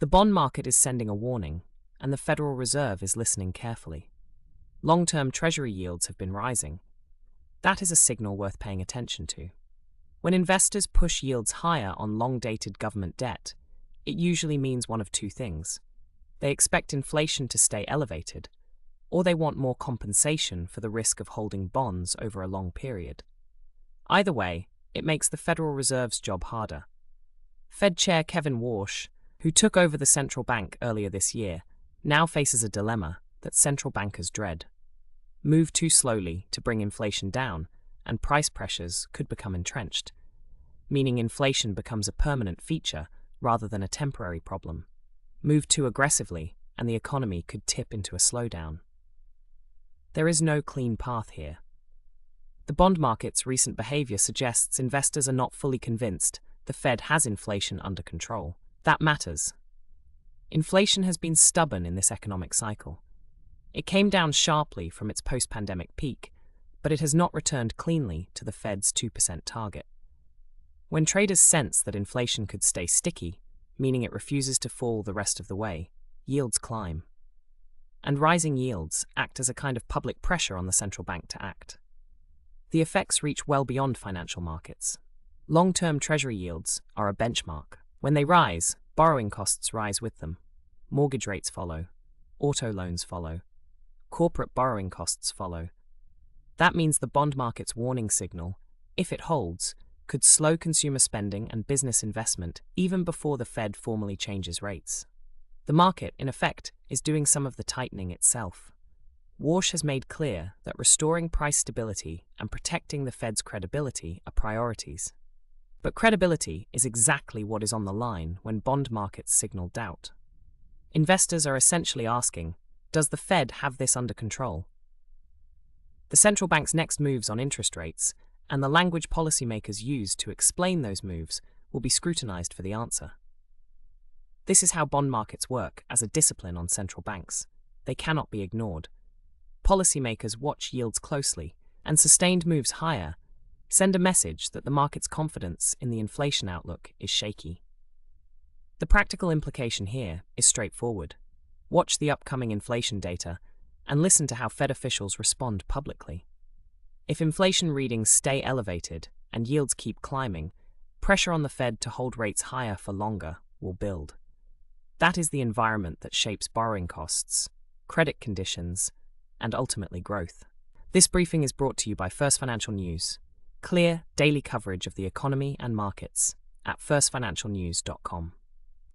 The bond market is sending a warning, and the Federal Reserve is listening carefully. Long-term Treasury yields have been rising. That is a signal worth paying attention to. When investors push yields higher on long-dated government debt, it usually means one of two things. They expect inflation to stay elevated, or they want more compensation for the risk of holding bonds over a long period. Either way, it makes the Federal Reserve's job harder. Fed Chair Kevin Warsh, who took over the central bank earlier this year, now faces a dilemma that central bankers dread. Move too slowly to bring inflation down, and price pressures could become entrenched, meaning inflation becomes a permanent feature rather than a temporary problem. Move too aggressively, and the economy could tip into a slowdown. There is no clean path here. The bond market's recent behavior suggests investors are not fully convinced the Fed has inflation under control. That matters. Inflation has been stubborn in this economic cycle. It came down sharply from its post-pandemic peak, but it has not returned cleanly to the Fed's 2% target. When traders sense that inflation could stay sticky, meaning it refuses to fall the rest of the way, yields climb. And rising yields act as a kind of public pressure on the central bank to act. The effects reach well beyond financial markets. Long-term Treasury yields are a benchmark. When they rise, borrowing costs rise with them. Mortgage rates follow. Auto loans follow. Corporate borrowing costs follow. That means the bond market's warning signal, if it holds, could slow consumer spending and business investment even before the Fed formally changes rates. The market, in effect, is doing some of the tightening itself. Warsh has made clear that restoring price stability and protecting the Fed's credibility are priorities. But credibility is exactly what is on the line when bond markets signal doubt. Investors are essentially asking, does the Fed have this under control? The central bank's next moves on interest rates and the language policymakers use to explain those moves will be scrutinized for the answer. This is how bond markets work as a discipline on central banks. They cannot be ignored. Policymakers watch yields closely, and sustained moves higher send a message that the market's confidence in the inflation outlook is shaky. The practical implication here is straightforward. Watch the upcoming inflation data and listen to how Fed officials respond publicly. If inflation readings stay elevated and yields keep climbing, pressure on the Fed to hold rates higher for longer will build. That is the environment that shapes borrowing costs, credit conditions, and ultimately growth. This briefing is brought to you by First Financial News. Clear, daily coverage of the economy and markets at firstfinancialnews.com.